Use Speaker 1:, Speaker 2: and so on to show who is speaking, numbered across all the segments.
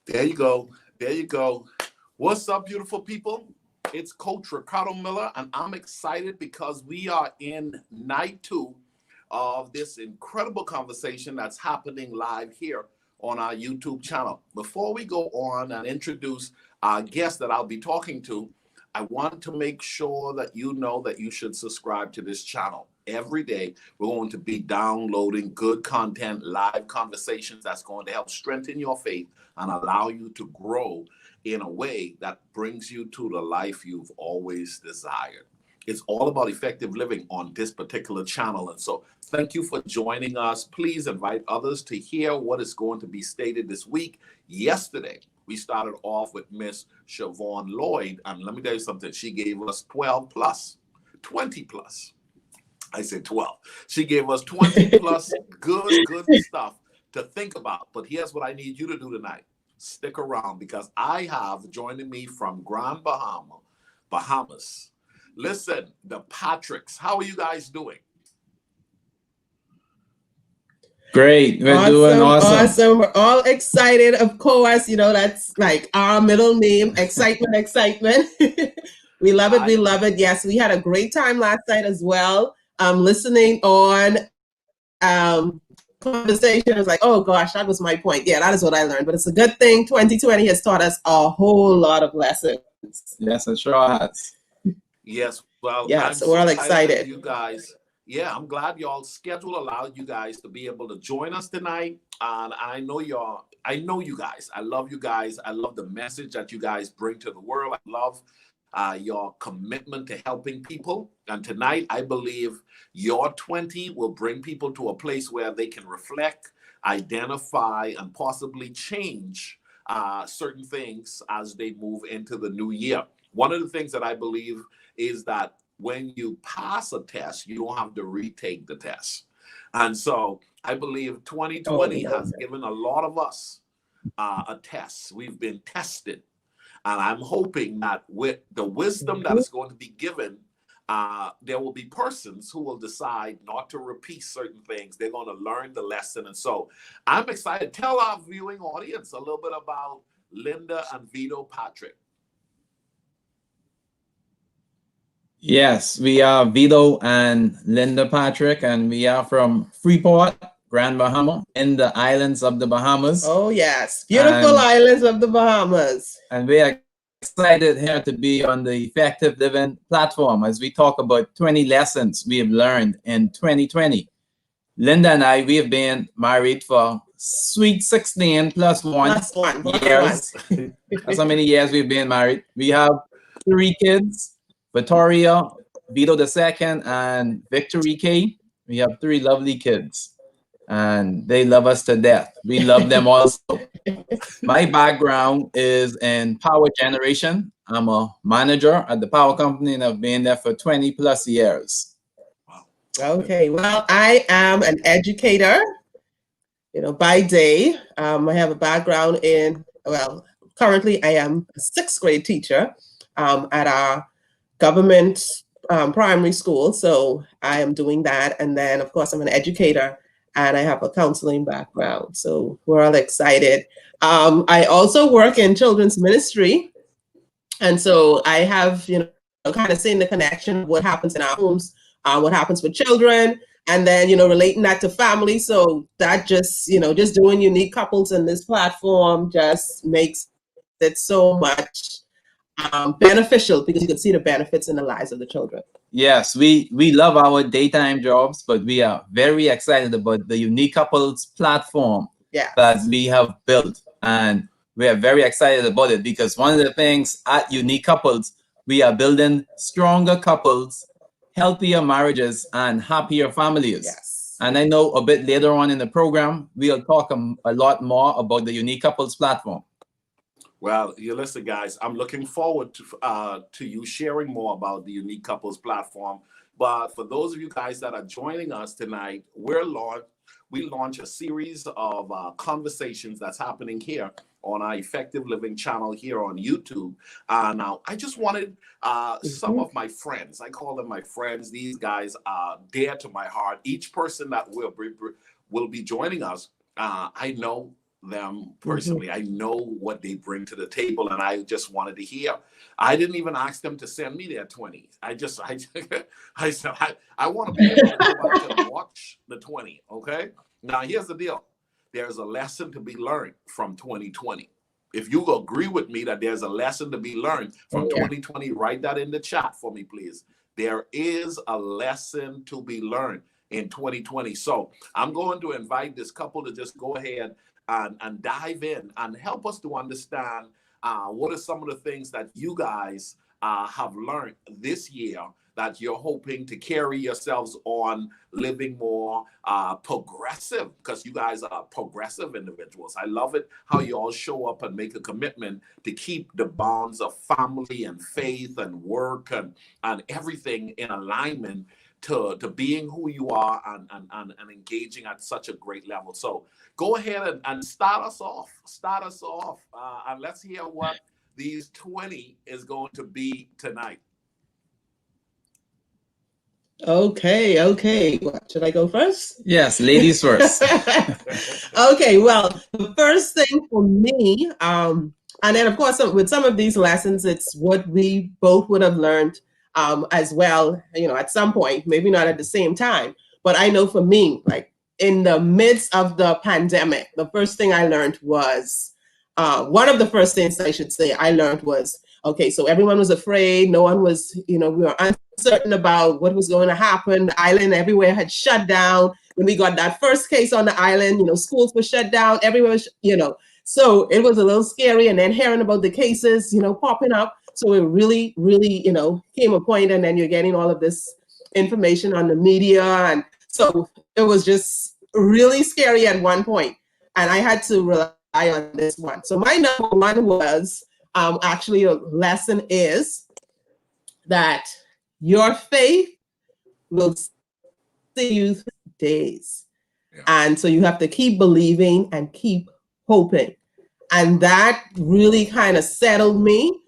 Speaker 1: There you go. There you go. What's up, beautiful people? It's Coach Ricardo Miller, and I'm excited because we are in night 2 of this incredible conversation that's happening live here on our YouTube channel. Before we go on and introduce our guest that I'll be talking to, I want to make sure that you know that you should subscribe to this channel. Every day, we're going to be downloading good content, live conversations that's going to help strengthen your faith and allow you to grow in a way that brings you to the life you've always desired. It's all about effective living on this particular channel. And so thank you for joining us. Please invite others to hear what is going to be stated this week. Yesterday, we started off with Miss Siobhan Lloyd. And let me tell you something. She gave us 12 plus, 20 plus. I said 12. She gave us 20 plus good stuff to think about. But here's what I need you to do tonight. Stick around because I have joining me from Grand Bahamas. Listen, the Patricks, how are you guys doing?
Speaker 2: Great. We're doing awesome.
Speaker 3: We're all excited, of course. You know, that's like our middle name, excitement. We love it. We love it. Yes, we had a great time last night as well. Listening on conversation. I was like, oh gosh, that was my point. Yeah, that is what I learned. But it's a good thing. 2020 has taught us a whole lot of lessons.
Speaker 2: Yes, it sure has.
Speaker 1: Yes, well,
Speaker 3: yeah, so we're all excited.
Speaker 1: You guys, yeah, I'm glad y'all's schedule allowed you guys to be able to join us tonight. And I know you guys. I love you guys. I love the message that you guys bring to the world. I love your commitment to helping people. And tonight, I believe your 20 will bring people to a place where they can reflect, identify, and possibly change certain things as they move into the new year. One of the things that I believe is that when you pass a test, you don't have to retake the test. And so I believe 2020 has given a lot of us a test. We've been tested. And I'm hoping that with the wisdom that is going to be given, there will be persons who will decide not to repeat certain things. They're going to learn the lesson. And so I'm excited. Tell our viewing audience a little bit about Linda and Vito Patrick.
Speaker 2: Yes, we are Vito and Linda Patrick, and we are from Freeport, Grand Bahama, in the islands of the Bahamas.
Speaker 3: Oh, yes. Beautiful islands of the Bahamas.
Speaker 2: And we are excited here to be on the Effective Living platform as we talk about 20 lessons we have learned in 2020. Linda and I, we have been married for sweet 16 plus one years. That's how many years we've been married. We have 3 kids. Victoria, Vito II, and Victory K. We have 3 lovely kids, and they love us to death. We love them also. My background is in power generation. I'm a manager at the power company, and I've been there for 20 plus years.
Speaker 3: Okay, well, I am an educator, you know, by day. I have a background in, well, currently I am a 6th grade teacher at our government primary school. So I am doing that. And then, of course, I'm an educator and I have a counseling background. So we're all excited. I also work in children's ministry. And so I have, you know, kind of seen the connection of what happens in our homes, what happens with children, and then, relating that to family. So that just, just doing unique couples in this platform just makes it so much beneficial, because you can see the benefits in the lives of the children.
Speaker 2: Yes, we love our daytime jobs, but we are very excited about the Unique Couples platform that we have built. And we are very excited about it because one of the things at Unique Couples, we are building stronger couples, healthier marriages, and happier families.
Speaker 3: Yes.
Speaker 2: And I know a bit later on in the program, we'll talk a lot more about the Unique Couples platform.
Speaker 1: Well, you listen, guys, I'm looking forward to you sharing more about the Unique Couples platform. But for those of you guys that are joining us tonight, we launch a series of conversations that's happening here on our Effective Living channel here on YouTube. Now, I just wanted some of my friends, I call them my friends. These guys are dear to my heart. Each person that will be joining us, I know them personally. I know what they bring to the table, and I just wanted to hear. I didn't even ask them to send me their 20s. I said I want to be able to go back and watch the 20. Okay. Now here's the deal. There's a lesson to be learned from 2020. If you agree with me that there's a lesson to be learned from 2020, write that in the chat for me, please. There is a lesson to be learned in 2020. So I'm going to invite this couple to just go ahead and dive in and help us to understand what are some of the things that you guys have learned this year that you're hoping to carry yourselves on living more progressive, because you guys are progressive individuals. I love it how you all show up and make a commitment to keep the bonds of family and faith and work and everything in alignment to being who you are and engaging at such a great level. So go ahead and start us off. And let's hear what these 20 is going to be tonight.
Speaker 3: Okay. What, should I go first?
Speaker 2: Yes, ladies first.
Speaker 3: Okay, well, the first thing for me, and then of course with some of these lessons, it's what we both would have learned as well, at some point, maybe not at the same time. But I know for me, like in the midst of the pandemic, the first thing I learned was, one of the first things I should say I learned was, okay, so everyone was afraid. No one was, we were uncertain about what was going to happen. The island everywhere had shut down. When we got that first case on the island, schools were shut down. Everywhere was, so it was a little scary. And then hearing about the cases, popping up. So it really, really, came a point, and then you're getting all of this information on the media. And so it was just really scary at one point. And I had to rely on this one. So my number one was, actually a lesson is that your faith will see you through days. Yeah. And so you have to keep believing and keep hoping. And that really kind of settled me,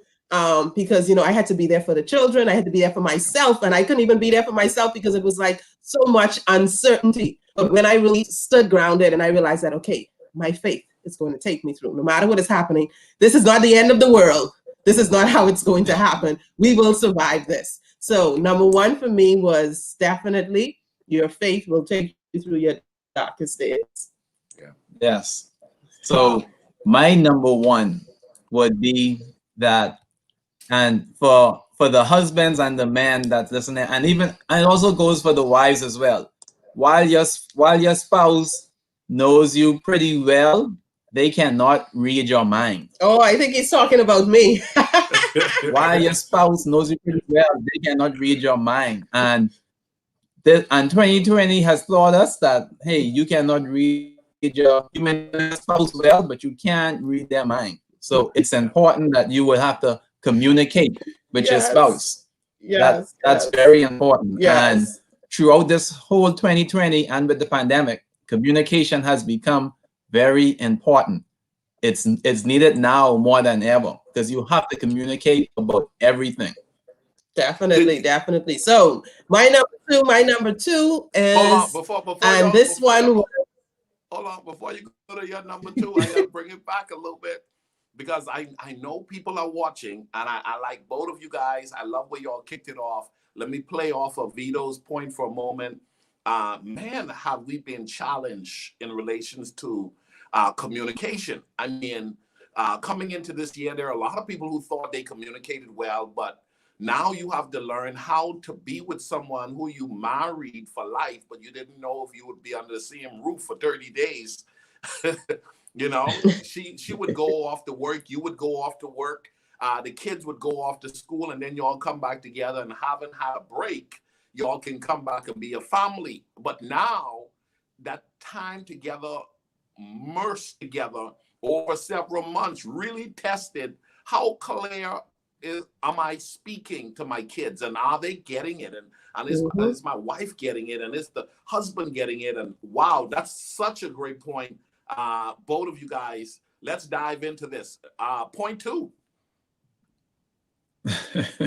Speaker 3: because, I had to be there for the children. I had to be there for myself. And I couldn't even be there for myself because it was like so much uncertainty. But when I really stood grounded and I realized that, okay, my faith is going to take me through. No matter what is happening, this is not the end of the world. This is not how it's going to happen. We will survive this. So number one for me was definitely your faith will take you through your darkest days.
Speaker 2: Yeah. Yes. So my number one would be that, and for the husbands and the men that's listening, and it also goes for the wives as well. While your spouse knows you pretty well, they cannot read your mind.
Speaker 3: Oh, I think he's talking about me.
Speaker 2: While your spouse knows you pretty well, they cannot read your mind. And 2020 has taught us that, hey, you cannot read your spouse well, but you can't read their mind. So it's important that you will have to communicate with your spouse. Yes, that's very important. Yes. And throughout this whole 2020 and with the pandemic, communication has become very important. It's needed now more than ever, because you have to communicate about everything.
Speaker 3: Definitely. So my number two is,
Speaker 1: before you go to your number two, I gotta bring it back a little bit, because I know people are watching, and I like both of you guys. I love where y'all kicked it off. Let me play off of Vito's point for a moment. man, have we been challenged in relations to communication. I mean, coming into this year, there are a lot of people who thought they communicated well, but now you have to learn how to be with someone who you married for life, but you didn't know if you would be under the same roof for 30 days. You know, she would go off to work, you would go off to work, the kids would go off to school, and then you all come back together, and haven't had a break. You all can come back and be a family. But now that time together, immersed together over several months, really tested how clear am I speaking to my kids, and are they getting it? And is my wife getting it? And is the husband getting it? And wow, that's such a great point. Both of you guys, let's dive into this. Point 2.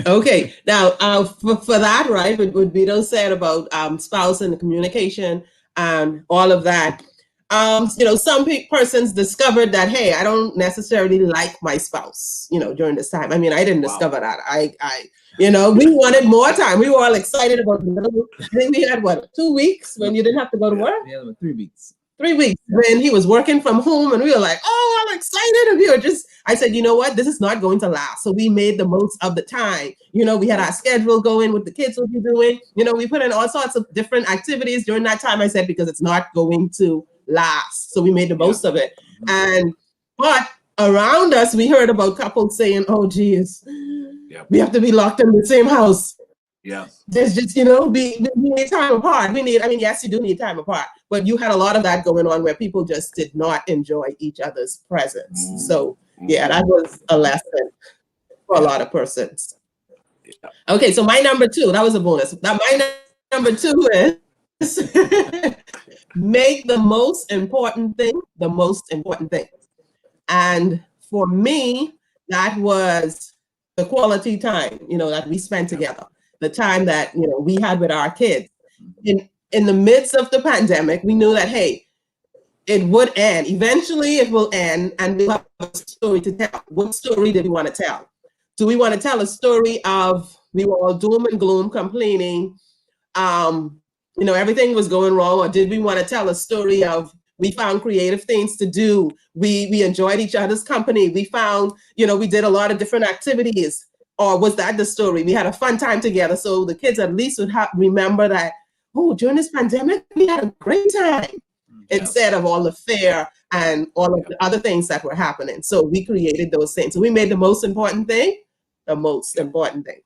Speaker 3: Okay, now for that, right, what Vito said about spouse and the communication and all of that, you know, some persons discovered that, hey, I don't necessarily like my spouse, you know, during this time. I mean, I didn't discover that. I you know, we wanted more time. We were all excited about I think we had, what, 2 weeks when you didn't have to go to work?
Speaker 2: Yeah, 3 weeks.
Speaker 3: 3 weeks when he was working from home, and we were like, oh, I'm excited. And we were I said, you know what, this is not going to last. So we made the most of the time. You know, we had our schedule going with the kids, what we're doing. You know, we put in all sorts of different activities during that time, I said, because it's not going to last. So we made the most of it. But around us, we heard about couples saying, oh, geez, we have to be locked in the same house.
Speaker 1: Yeah.
Speaker 3: There's just, you know, we need time apart. I mean, yes, you do need time apart, but you had a lot of that going on where people just did not enjoy each other's presence. So, yeah, that was a lesson for a lot of persons. Okay, so my number 2, that was a bonus. Now, my number 2 is make the most important thing the most important thing. And for me, that was the quality time, you know, that we spent together. The time that, you know, we had with our kids. In the midst of the pandemic, we knew that, hey, it would end. Eventually it will end, and we'll have a story to tell. What story do we want to tell? Do we want to tell a story of we were all doom and gloom, complaining, you know, everything was going wrong? Or did we want to tell a story of we found creative things to do, we enjoyed each other's company, we found, you know, we did a lot of different activities? Or was that the story? We had a fun time together, so the kids at least would remember that, oh, during this pandemic, we had a great time, instead of all the fear and all of the other things that were happening. So we created those things. So we made the most important thing the most important thing.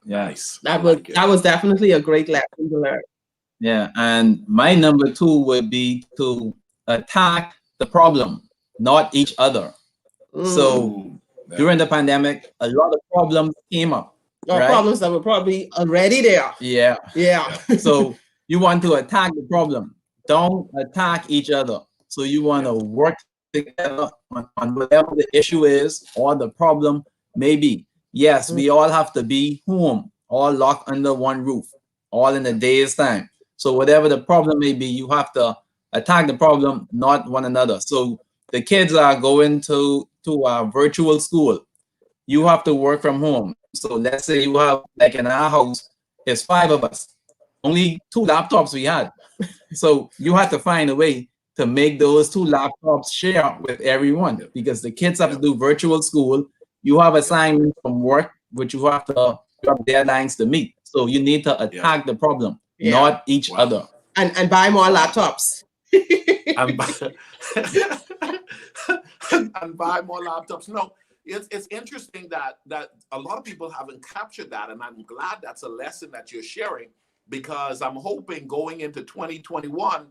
Speaker 1: Nice.
Speaker 3: That was definitely a great lesson to learn.
Speaker 2: Yeah, and my number 2 would be to attack the problem, not each other. So during the pandemic, a lot of problems came up.
Speaker 3: Right? Problems that were probably already there.
Speaker 2: Yeah. So you want to attack the problem. Don't attack each other. So you want to work together on whatever the issue is or the problem may be. Yes, we all have to be home, all locked under one roof, all in a day's time. So whatever the problem may be, you have to attack the problem, not one another. So the kids are going to a virtual school. You have to work from home. So let's say you have, like in our house, there's 5 of us. Only 2 laptops we had. So you have to find a way to make those 2 laptops share with everyone, because the kids have to do virtual school. You have assignments from work, which you have deadlines to meet. So you need to attack the problem, not each other.
Speaker 3: And buy more laptops.
Speaker 1: And buy more laptops. No, it's interesting that a lot of people haven't captured that, and I'm glad that's a lesson that you're sharing, because I'm hoping going into 2021,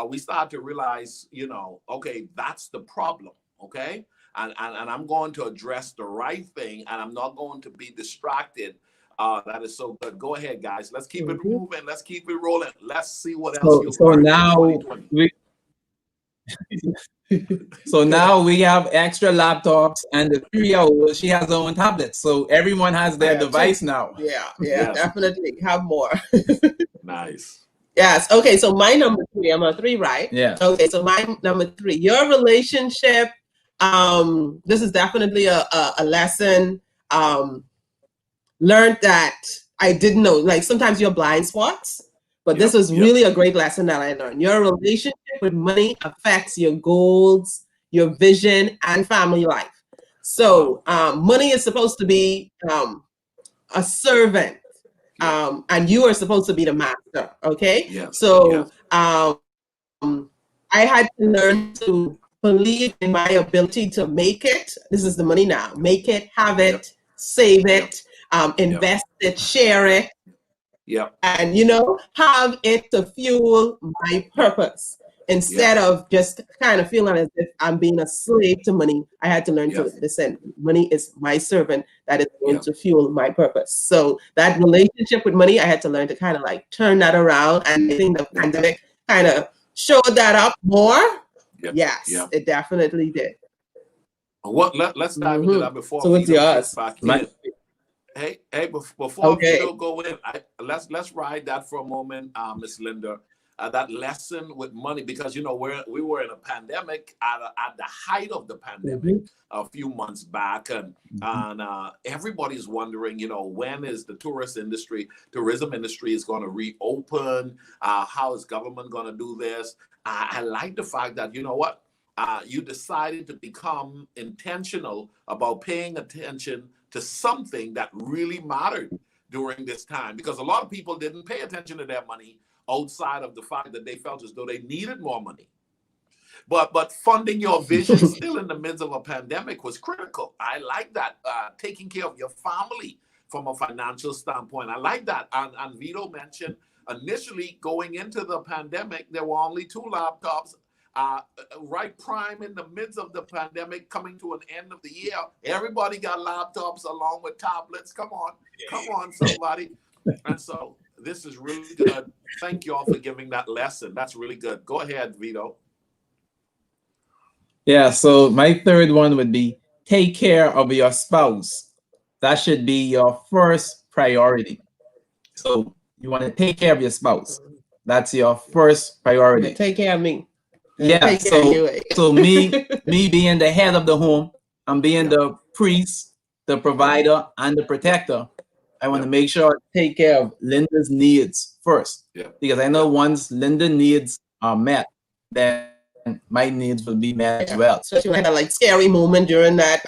Speaker 1: we start to realize, you know, okay, that's the problem, okay? And I'm going to address the right thing, and I'm not going to be distracted. That is so good. Go ahead, guys. Let's keep it moving. Let's keep it rolling. Let's see what else.
Speaker 2: So now we have extra laptops, and the 3-year-old, she has her own tablet. So everyone has their device now.
Speaker 3: Yeah, definitely have more.
Speaker 1: Nice.
Speaker 3: Yes. Okay. So my number 3, I'm on 3, right?
Speaker 2: Yeah.
Speaker 3: Okay. So my number 3, your relationship. This is definitely a lesson. Learned that I didn't know. Like sometimes you're blind spots, but this was really a great lesson that I learned. Your relationship with money affects your goals, your vision, and family life. So money is supposed to be a servant, and you are supposed to be the master. Okay. So I had to learn to believe in my ability to make it. This is the money now. Make it, have it, save it, invest it, share it. And, you know, have it to fuel my purpose instead of just kind of feeling as if I'm being a slave to money. I had to learn to listen. Money is my servant that is going to fuel my purpose. So that relationship with money, I had to learn to kind of like turn that around. And I think the pandemic kind of showed that up more. Yes, it definitely did.
Speaker 1: Let's dive into that before.
Speaker 3: So what's yours?
Speaker 1: Hey, before Vito go in, let's ride that for a moment, Miss Linda. That lesson with money, because you know we were in a pandemic at the height of the pandemic a few months back, and everybody's wondering, you know, when is the tourism industry is going to reopen? How is government going to do this? I like the fact that, you know what, you decided to become intentional about paying attention to something that really mattered during this time, because a lot of people didn't pay attention to their money outside of the fact that they felt as though they needed more money. But funding your vision still in the midst of a pandemic was critical. I like that. Taking care of your family from a financial standpoint. I like that. And Vito mentioned initially going into the pandemic, there were only 2 laptops. Right prime in the midst of the pandemic, coming to an end of the year, everybody got laptops along with tablets. Come on, somebody. And so this is really good. Thank you all for giving that lesson. That's really good. Go ahead, Vito.
Speaker 2: Yeah, so my third one would be take care of your spouse. That should be your first priority. So you want to take care of your spouse. That's your first priority.
Speaker 3: Take care of me.
Speaker 2: Yeah, so me being the head of the home, I'm being the priest, the provider, and the protector. I want to make sure I take care of Linda's needs first. Because I know once Linda's needs are met, then my needs will be met as well.
Speaker 3: Especially when I had a like scary moment during that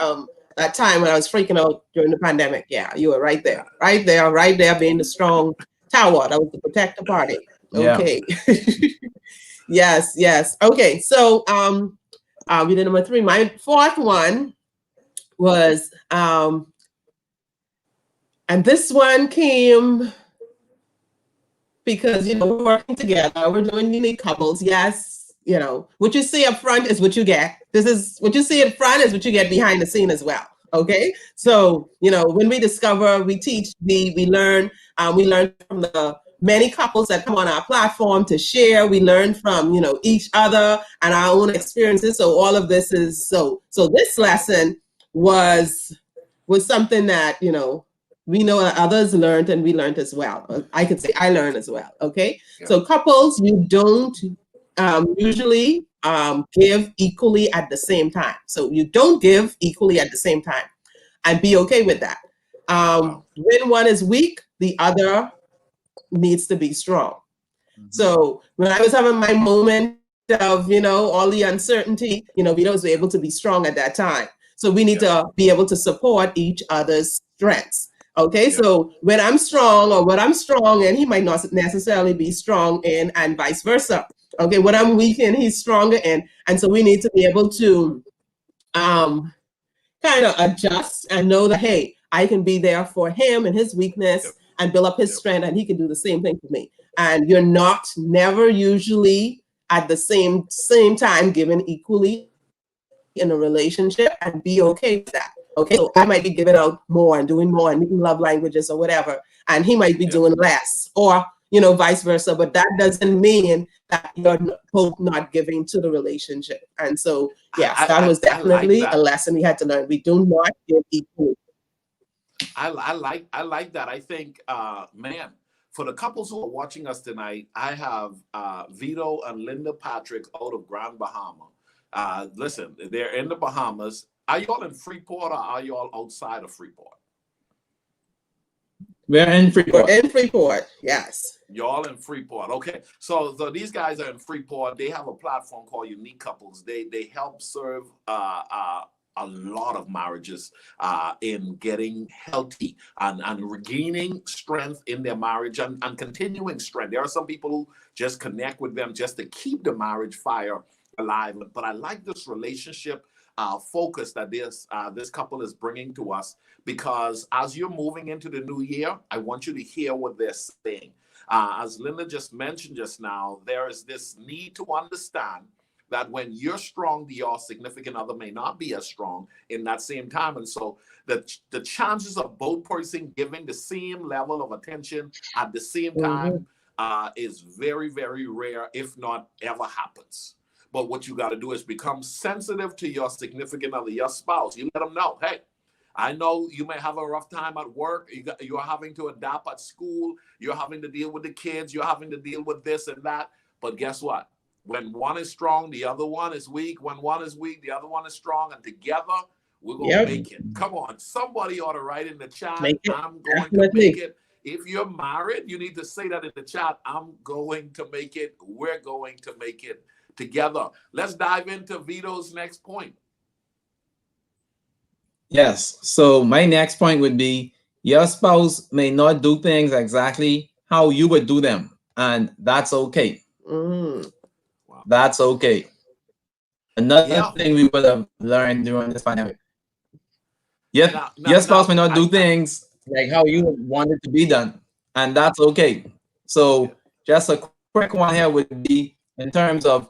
Speaker 3: that time when I was freaking out during the pandemic. Yeah, you were right there, being the strong tower. That was the protector party. Okay. Yes. Okay, so we did number 3. My fourth one was and this one came because, you know, we're working together, we're doing unique couples. Yes, you know, what you see up front is what you get. This is what you see in front is what you get behind the scene as well. Okay, so you know, when we discover, we teach, we learn from the many couples that come on our platform to share. We learn from, you know, each other and our own experiences. So all of this is so this lesson was something that, you know, we know that others learned and we learned as well. I could say I learned as well. Okay. So couples, you don't usually give equally at the same time. So you don't give equally at the same time, and be okay with that. When one is weak, the other needs to be strong. So when I was having my moment of, you know, all the uncertainty, you know, Vito was able to be strong at that time. So we need to be able to support each other's strengths. Okay, so when I'm strong or what I'm strong in, he might not necessarily be strong in, and vice versa. Okay, what I'm weak in, he's stronger in. And so we need to be able to kind of adjust and know that, hey, I can be there for him and his weakness and build up his strength, and he can do the same thing for me. And you're never usually at the same time given equally in a relationship, and be okay with that. Okay, so I might be giving out more and doing more and meeting love languages or whatever, and he might be doing less, or, you know, vice versa. But that doesn't mean that you're both not giving to the relationship. And so, yes, that was definitely a lesson we had to learn. We do not give equally.
Speaker 1: I like that. I think, man, for the couples who are watching us tonight, I have Vito and Linda Patrick out of Grand Bahama. Listen, they're in the Bahamas. Are y'all in Freeport or are y'all outside of Freeport?
Speaker 2: We're in
Speaker 3: We're
Speaker 2: Freeport.
Speaker 3: in Freeport. Yes.
Speaker 1: Y'all in Freeport. Okay. So these guys are in Freeport. They have a platform called Unique Couples. They help serve a lot of marriages in getting healthy and regaining strength in their marriage and continuing strength. There are some people who just connect with them just to keep the marriage fire alive. But I like this relationship focus that this couple is bringing to us, because as you're moving into the new year, I want you to hear what they're saying. As Linda just mentioned just now, there is this need to understand that when you're strong, your significant other may not be as strong in that same time. And so the chances of both person giving the same level of attention at the same time is very, very rare, if not ever happens. But what you got to do is become sensitive to your significant other, your spouse. You let them know, hey, I know you may have a rough time at work. You're having to adapt at school. You're having to deal with the kids. You're having to deal with this and that. But guess what? When one is strong, the other one is weak. When one is weak, the other one is strong. And together, we're going to make it. Come on. Somebody ought to write in the chat, I'm going to make it. If you're married, you need to say that in the chat. I'm going to make it. We're going to make it together. Let's dive into Vito's next point.
Speaker 2: Yes. So my next point would be, your spouse may not do things exactly how you would do them, and that's okay.
Speaker 3: Wow.
Speaker 2: That's okay. Another thing we would have learned during this pandemic. Your spouse may not do things like how you want it to be done, and that's okay. So just a quick one here would be in terms of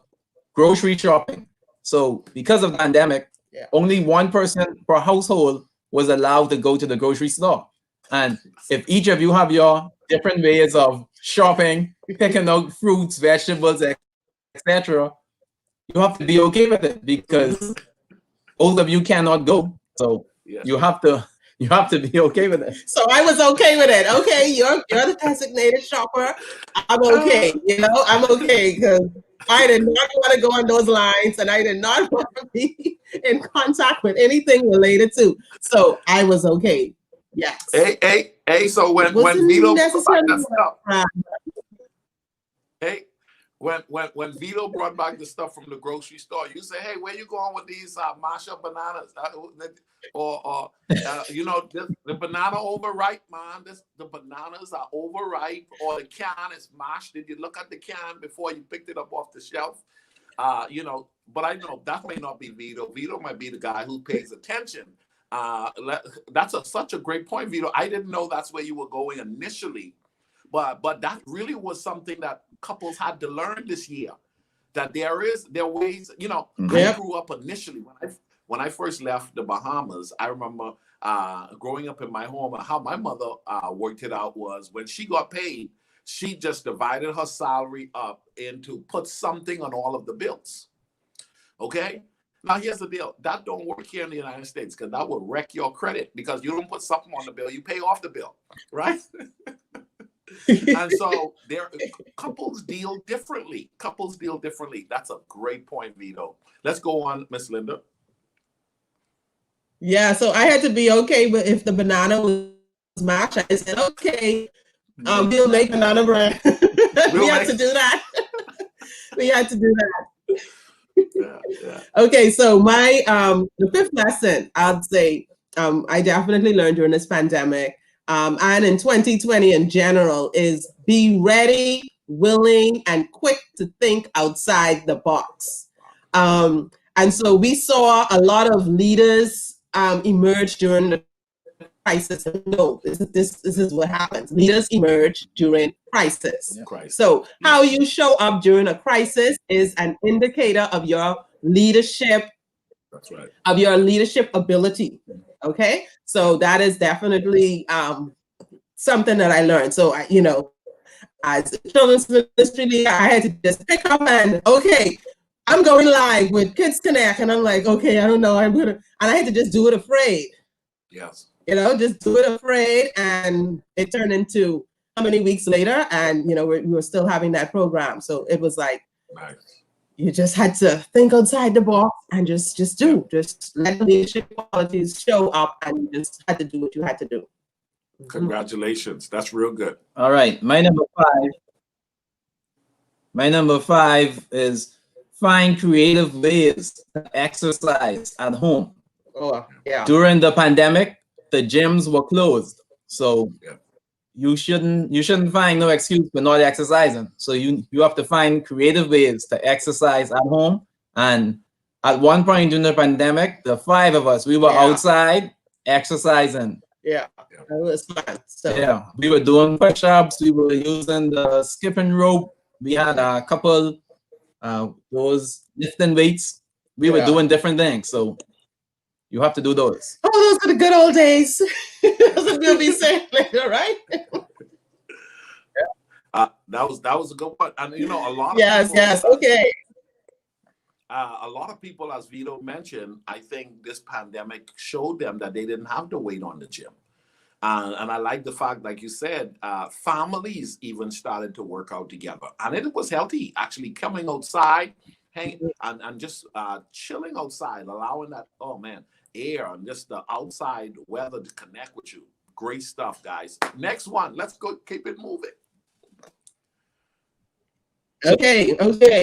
Speaker 2: grocery shopping. So because of the pandemic, only one person per household was allowed to go to the grocery store. And if each of you have your different ways of shopping, picking out fruits, vegetables, etc., you have to be okay with it, because both of you cannot go. So you have to be okay with it.
Speaker 3: So I was okay with it. Okay, you're the designated shopper. I'm okay. I'm okay, because I did not want to go on those lines, and I did not want to be in contact with anything related to. So I was okay. Yes.
Speaker 1: Hey. So when Vito brought back stuff, when Vito brought back the stuff from the grocery store, you say, "Hey, where you going with these mashed bananas?" The banana overripe, man. The bananas are overripe, or the can is mashed. Did you look at the can before you picked it up off the shelf? But I know that may not be Vito. Vito might be the guy who pays attention. That's such a great point, Vito. I didn't know that's where you were going initially, but that really was something that couples had to learn this year. That there are ways. I grew up initially when I first left the Bahamas. I remember growing up in my home, how my mother worked it out was when she got paid, she just divided her salary up into put something on all of the bills. Okay. Now, here's the deal. That don't work here in the United States, because that will wreck your credit, because you don't put something on the bill, you pay off the bill, right? And so couples deal differently. That's a great point, Vito. Let's go on, Miss Linda.
Speaker 3: Yeah, so I had to be okay with if the banana was mashed. I said, okay, we'll make banana bread. We had to do that. We had to do that. Okay, so my the fifth lesson I'd say I definitely learned during this pandemic and in 2020 in general is be ready, willing, and quick to think outside the box. And so we saw a lot of leaders emerge during the crisis. No, this is what happens. Leaders emerge during crisis. So how you show up during a crisis is an indicator of your leadership.
Speaker 1: That's right.
Speaker 3: Of your leadership ability. Okay, so that is definitely something that I learned. So as a children's ministry leader, I had to just pick up and I'm going live with Kids Connect, and I'm like, okay, I don't know, and I had to just do it afraid.
Speaker 1: Yes.
Speaker 3: Just do it afraid, and it turned into how many weeks later, and we were still having that program. So it was like,
Speaker 1: nice.
Speaker 3: You just had to think outside the box and just let the leadership qualities show up, and you just had to do what you had to do.
Speaker 1: Congratulations. That's real good.
Speaker 2: All right. My number five is find creative ways to exercise at home.
Speaker 3: Oh, yeah.
Speaker 2: During the pandemic, the gyms were closed. So
Speaker 1: Yeah.
Speaker 2: you shouldn't find no excuse for not exercising. So you have to find creative ways to exercise at home. And at one point during the pandemic, the five of us, we were outside exercising.
Speaker 3: Yeah. It was fun. So
Speaker 2: Yeah, we were doing push-ups. We were using the skipping rope. We had a couple those lifting weights. We were doing different things. So you have to do those.
Speaker 3: Oh, those are the good old days. That's what we'll be saying later, right?
Speaker 1: That was a good one. And you know, a lot of
Speaker 3: yes, okay.
Speaker 1: A lot of people, as Vito mentioned, I think this pandemic showed them that they didn't have to wait on the gym. And I like the fact, like you said, families even started to work out together. And it was healthy, actually coming outside, hanging, and just chilling outside, allowing that, oh man, air and just the outside weather to connect with you. Great stuff, guys. Next one, let's go keep it moving.
Speaker 3: Okay.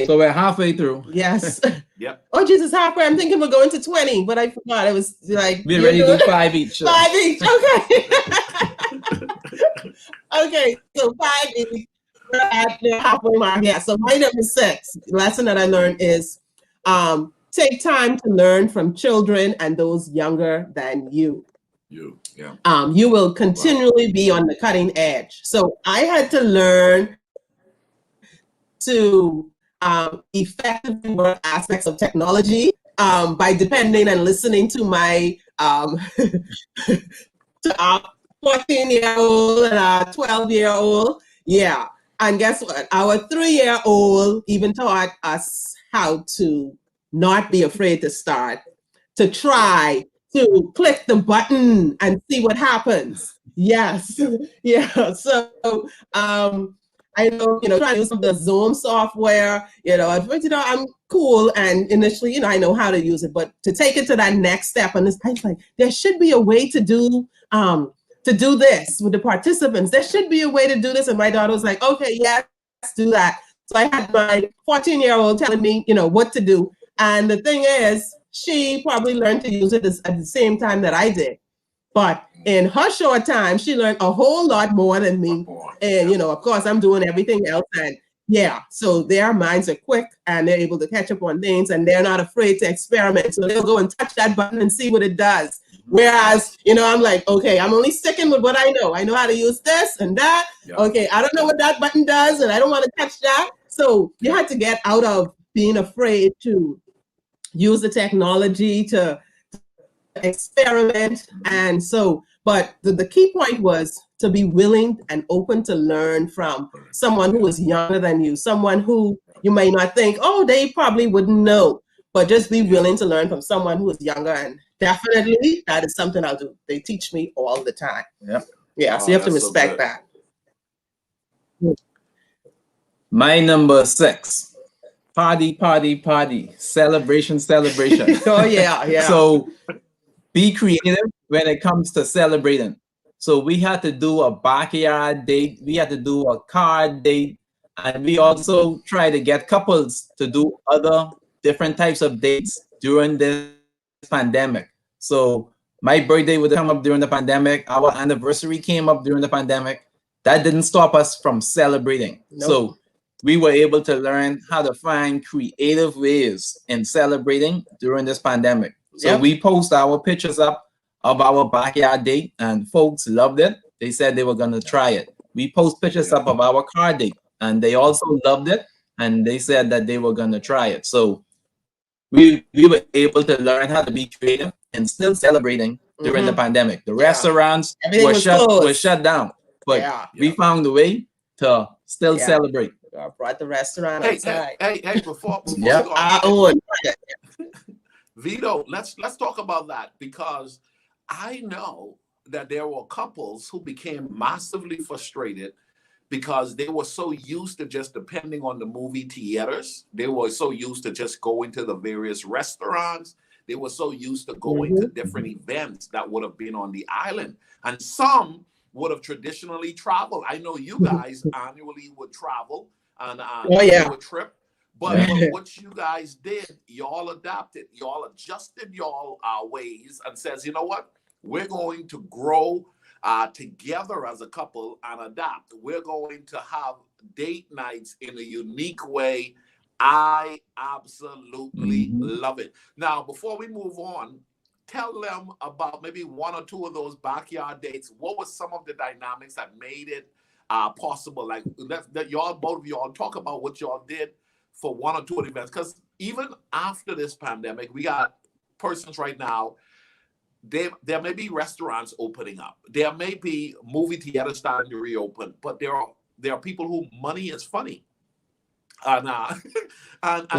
Speaker 2: So we're halfway through.
Speaker 3: Yes.
Speaker 1: Yep.
Speaker 3: Oh, Jesus, halfway. I'm thinking we're going to 20, but I forgot. It was like
Speaker 2: We already do 5 each.
Speaker 3: 5 each. Okay. Okay. So 5 each. We're at the halfway mark. Yeah. So my number 6 lesson that I learned is take time to learn from children and those younger than you.
Speaker 1: You
Speaker 3: will continually be on the cutting edge. So I had to learn to effectively work aspects of technology by depending and listening to my 14-year-old and a 12-year-old. Yeah. And guess what? Our 3-year-old even taught us how to not be afraid to start, to try, to click the button and see what happens. Yes. Yeah. So I know, trying to use some of the Zoom software, I'm cool. And initially, I know how to use it, but to take it to that next step, and it's like, there should be a way to do this with the participants. There should be a way to do this. And my daughter was like, okay, yes, do that. So I had my 14-year-old telling me, what to do. And the thing is, she probably learned to use it at the same time that I did. But in her short time, she learned a whole lot more than me. And, of course, I'm doing everything else. And yeah, so their minds are quick and they're able to catch up on things and they're not afraid to experiment. So they'll go and touch that button and see what it does. Whereas, I'm like, okay, I'm only sticking with what I know. I know how to use this and that. Yep. Okay, I don't know what that button does and I don't want to touch that. So you had to get out of being afraid to use the technology to experiment. And so, but the key point was to be willing and open to learn from someone who is younger than you, someone who you may not think, oh, they probably wouldn't know, but just be willing to learn from someone who is younger. And definitely that is something I'll do. They teach me all the time. Yeah. So you have to respect that.
Speaker 2: My number 6, party, celebration.
Speaker 3: Oh yeah.
Speaker 2: So be creative when it comes to celebrating. So we had to do a backyard date, we had to do a card date, and we also try to get couples to do other different types of dates during this pandemic. So my birthday would come up during the pandemic, our anniversary came up during the pandemic. That didn't stop us from celebrating. Nope. So we were able to learn how to find creative ways in celebrating during this pandemic. So we post our pictures up of our backyard date and folks loved it. They said they were going to try it. We post pictures up of our car date and they also loved it. And they said that they were going to try it. So we were able to learn how to be creative and still celebrating during the pandemic. The restaurants were shut down, but we found a way to still celebrate.
Speaker 3: Brought the restaurant outside.
Speaker 1: Hey, before you go, Vito, let's talk about that, because I know that there were couples who became massively frustrated because they were so used to just depending on the movie theaters. They were so used to just going to the various restaurants. They were so used to going to different events that would have been on the island. And some would have traditionally traveled. I know you guys annually would travel and
Speaker 3: Oh, yeah.
Speaker 1: do a trip. But what you guys did, y'all adapted, y'all adjusted y'all ways and says, you know what? We're going to grow together as a couple and adapt. We're going to have date nights in a unique way. I absolutely love it. Now, before we move on, tell them about maybe one or two of those backyard dates. What was some of the dynamics that made it possible? Like that y'all, both of y'all, talk about what y'all did for one or two of the events. Because even after this pandemic, we got persons right now, there may be restaurants opening up. There may be movie theaters starting to reopen, but there are people who money is funny. And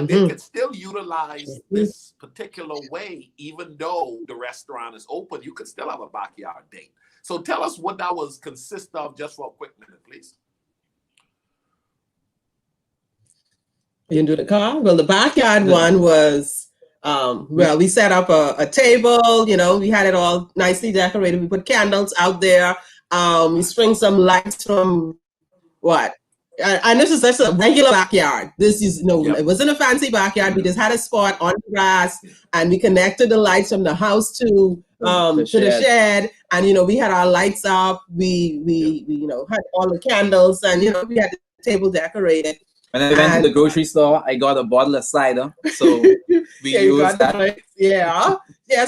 Speaker 1: they can still utilize this particular way, even though the restaurant is open. You could still have a backyard date. So tell us what that was consist of, just for a quick minute, please.
Speaker 3: You can do the car. Well, the backyard one was, we set up a table. We had it all nicely decorated. We put candles out there. We string some lights from what? And this is just a regular backyard. This is it wasn't a fancy backyard. We just had a spot on the grass, and we connected the lights from the house to the shed. And we had our lights up. We had all the candles, and we had the table decorated.
Speaker 2: When I went to the grocery store, I got a bottle of cider. So we used that.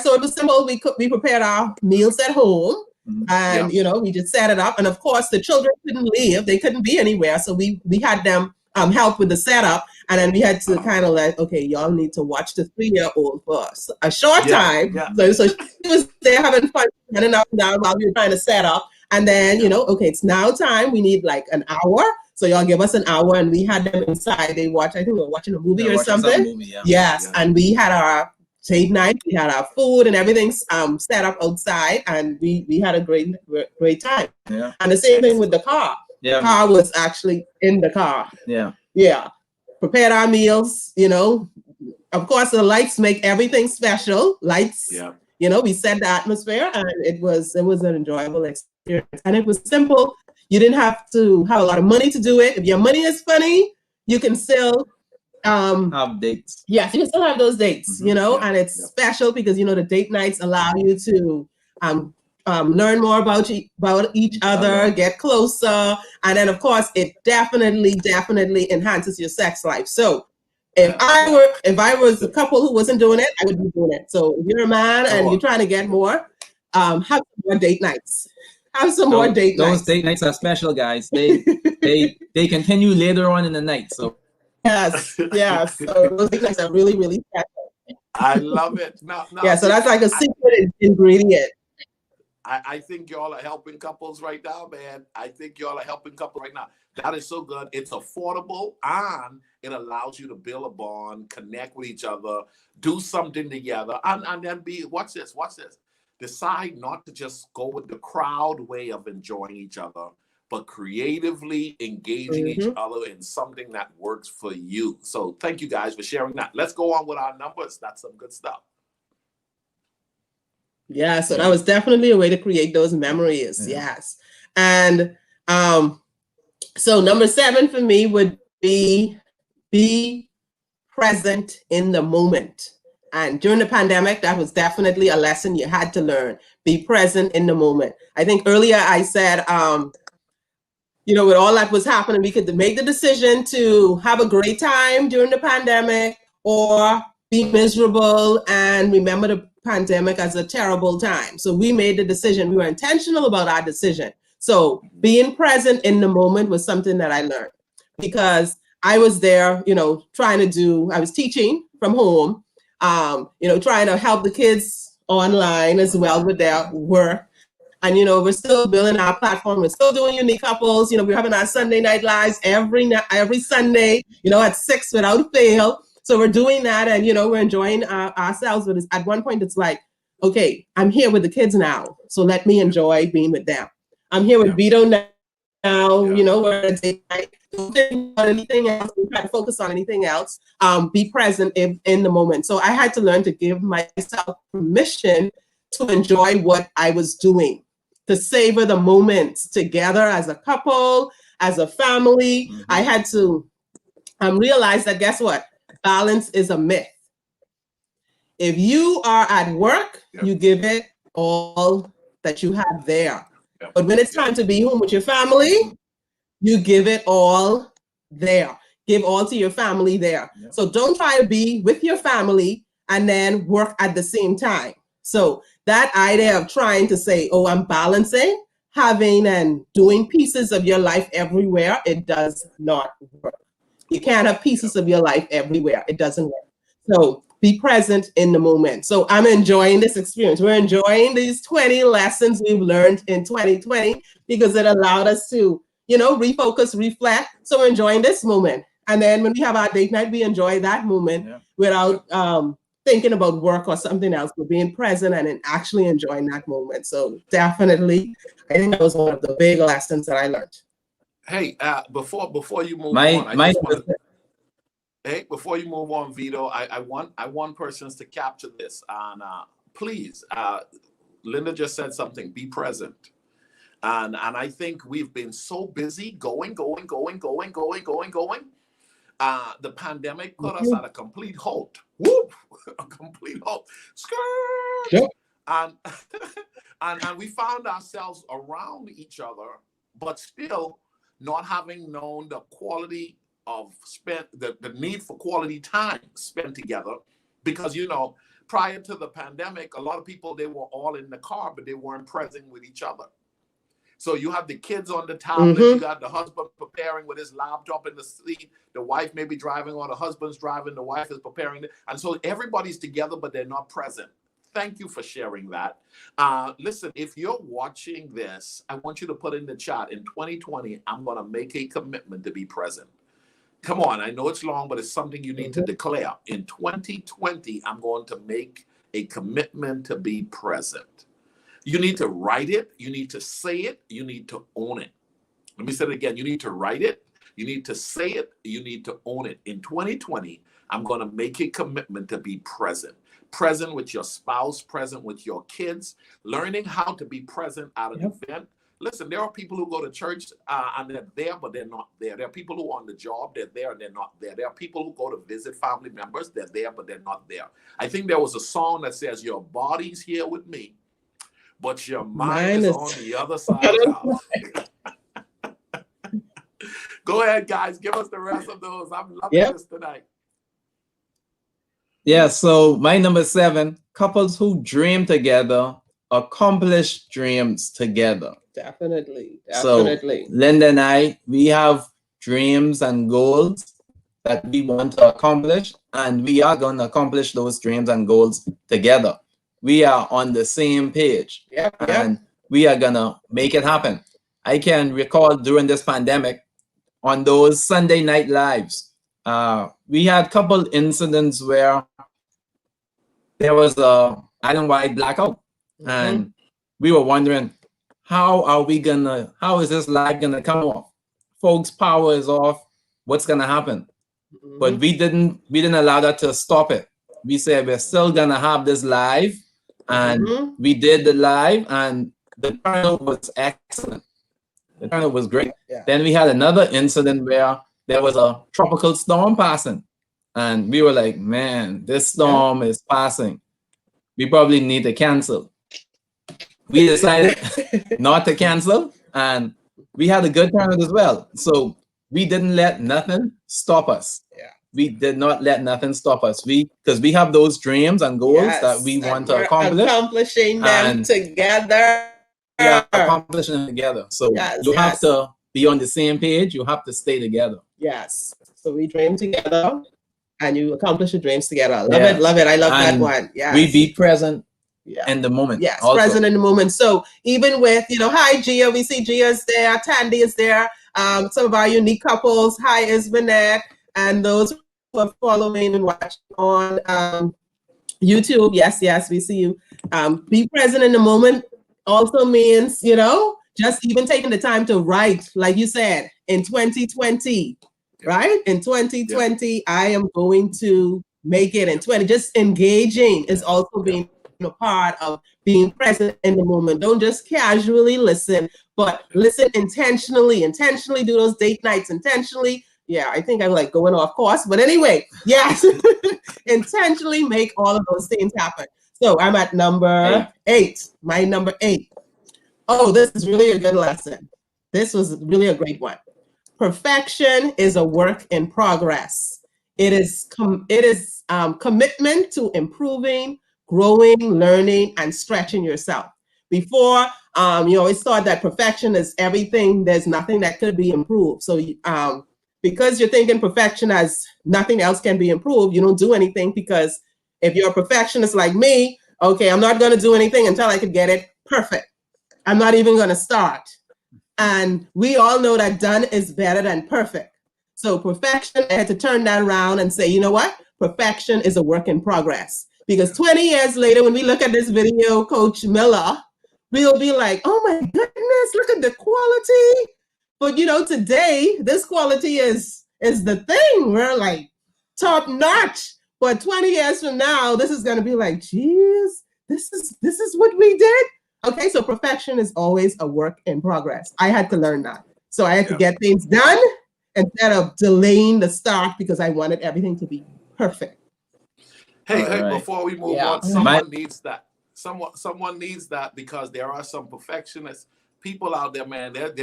Speaker 3: So it was simple. We prepared our meals at home. And we just set it up, and of course the children couldn't leave; they couldn't be anywhere. So we had them help with the setup, and then we had to kind of like, okay, y'all need to watch the 3-year-old for a short time. So she was there having fun, running up and down while we were trying to set up, and then okay, it's now time. We need like an hour, so y'all give us an hour, and we had them inside. They watched. I think we were watching a movie or something. And we had our date night. We had our food and everything set up outside, and we had a great time. And the same thing with the car. The car was actually in the car. Prepared our meals. Of course, the lights make everything special. Lights. We set the atmosphere, and it was an enjoyable experience. And it was simple. You didn't have to have a lot of money to do it. If your money is funny, you can still
Speaker 2: have dates.
Speaker 3: Yes, you can still have those dates, and it's special because the date nights allow you to learn more about each other, get closer, and then of course it definitely enhances your sex life. So if I was a couple who wasn't doing it, I would be doing it. So if you're a man and you're trying to get more, have some more date nights. Have some more date nights.
Speaker 2: Those date nights are special, guys. They continue later on in the night. So.
Speaker 3: Yes. So those things are really, really special.
Speaker 1: I love it. Now,
Speaker 3: so that's like a secret ingredient.
Speaker 1: I think y'all are helping couples right now, man. I think y'all are helping couples right now. That is so good. It's affordable, and it allows you to build a bond, connect with each other, do something together, and then watch this. Decide not to just go with the crowd way of enjoying each other, but creatively engaging each other in something that works for you. So thank you guys for sharing that. Let's go on with our numbers. That's some good stuff.
Speaker 3: Yeah, so that was definitely a way to create those memories. Yes. And so number 7 for me would be present in the moment. And during the pandemic, that was definitely a lesson you had to learn. Be present in the moment. I think earlier I said, with all that was happening, we could make the decision to have a great time during the pandemic or be miserable and remember the pandemic as a terrible time. So we made the decision. We were intentional about our decision. So being present in the moment was something that I learned because I was there, I was teaching from home, trying to help the kids online as well with their work. And, we're still building our platform. We're still doing Unique Couples. We're having our Sunday night lives every Sunday, at 6 without fail. So we're doing that and, we're enjoying ourselves. But at one point, it's like, okay, I'm here with the kids now. So let me enjoy being with them. I'm here with Vito now, we're at a date night. Don't think about anything else. Don't try to focus on anything else. Be present in the moment. So I had to learn to give myself permission to enjoy what I was doing. to savor the moments together as a couple, as a family. I had to realize that, guess what? Balance is a myth. If you are at work, you give it all that you have there. But when it's time to be home with your family, you give it all there. Give all to your family there. So don't try to be with your family and then work at the same time. So that idea of trying to say, oh, I'm balancing, having and doing pieces of your life everywhere, it does not work. You can't have pieces of your life everywhere. It doesn't work. So be present in the moment. So I'm enjoying this experience. We're enjoying these 20 lessons we've learned in 2020 because it allowed us to, refocus, reflect. So we're enjoying this moment. And then when we have our date night, we enjoy that moment without thinking about work or something else, but being present and actually enjoying that moment. So definitely, I think that was one of the big lessons that I learned.
Speaker 1: Hey, before you move on, before you move on, Vito, I want persons to capture this. And please, Linda just said something, be present. And I think we've been so busy going. The pandemic put us at a complete halt. Whoop! A complete halt. Skirt!
Speaker 3: Yep.
Speaker 1: And we found ourselves around each other, but still not having known the quality of the need for quality time spent together. Because, prior to the pandemic, a lot of people, they were all in the car, but they weren't present with each other. So you have the kids on the tablet, you got the husband preparing with his laptop in the seat, the wife may be driving, or the husband's driving, the wife is preparing. And so everybody's together, but they're not present. Thank you for sharing that. Listen, if you're watching this, I want you to put in the chat, in 2020, I'm going to make a commitment to be present. Come on, I know it's long, but it's something you need to declare. In 2020, I'm going to make a commitment to be present. You need to write it. You need to say it. You need to own it. Let me say it again. You need to write it. You need to say it. You need to own it. In 2020, I'm going to make a commitment to be present. Present with your spouse, present with your kids, learning how to be present at an event. Listen, there are people who go to church and they're there, but they're not there. There are people who are on the job, they're there and they're not there. There are people who go to visit family members, they're there, but they're not there. I think there was a song that says, your body's here with me, but your mind is on the other side of the house. Go ahead, guys. Give us the rest of those. I'm loving this tonight.
Speaker 2: Yeah, so my number 7, couples who dream together, accomplish dreams together.
Speaker 3: Definitely.
Speaker 2: So Linda and I, we have dreams and goals that we want to accomplish, and we are going to accomplish those dreams and goals together. We are on the same page, and we are going to make it happen. I can recall during this pandemic, on those Sunday night lives, we had a couple incidents where there was a island-wide blackout, and we were wondering, how is this live gonna come off? Folks, power is off. What's gonna happen? But we didn't allow that to stop it. We said we're still gonna have this live, and we did the live, and the turnout was excellent. The turnout was great. Then we had another incident where there was a tropical storm passing, and we were like, man, this storm is passing. We probably need to cancel. We decided not to cancel, and we had a good turnout as well. So we didn't let nothing stop us. We did not let nothing stop us. Because we have those dreams and goals that we want to accomplish.
Speaker 3: Accomplishing them together.
Speaker 2: Yeah, accomplishing them together. So you have to be on the same page. You have to stay together.
Speaker 3: Yes. So we dream together, and you accomplish your dreams together. Love it, love it. I love that one. Yeah.
Speaker 2: We be present in the moment.
Speaker 3: Yes, also. Present in the moment. So even with, hi, Gia, we see Gia's there, Tandy is there, some of our unique couples. Hi, Ismanet, and those who are following and watching on YouTube. Yes, we see you. Be present in the moment also means, just even taking the time to write, like you said, in 2020, right? In 2020, I am going to make it in 20. Just engaging is also being part of being present in the moment. Don't just casually listen, but listen intentionally. Intentionally do those date nights. Intentionally. Yeah, I think I'm like going off course, but anyway, yes, intentionally make all of those things happen. So I'm at number 8. My number 8. Oh, this is really a good lesson. This was really a great one. Perfection is a work in progress. It is commitment to improving, growing, learning, and stretching yourself. Before, you always thought that perfection is everything. There's nothing that could be improved. So because you're thinking perfection as nothing else can be improved, you don't do anything, because if you're a perfectionist like me, okay, I'm not going to do anything until I can get it perfect. I'm not even going to start. And we all know that done is better than perfect. So perfection, I had to turn that around and say, you know what? Perfection is a work in progress. Because 20 years later, when we look at this video, Coach Miller, we'll be like, oh my goodness, look at the quality. But you know, today, this quality is the thing. We're like top notch. But 20 years from now, this is going to be like, geez, this is what we did. Okay, so perfection is always a work in progress. I had to learn that. So I had to get things done instead of delaying the start because I wanted everything to be perfect.
Speaker 1: Hey, before we move on, someone needs that. Someone needs that, because there are some perfectionist people out there, man. They're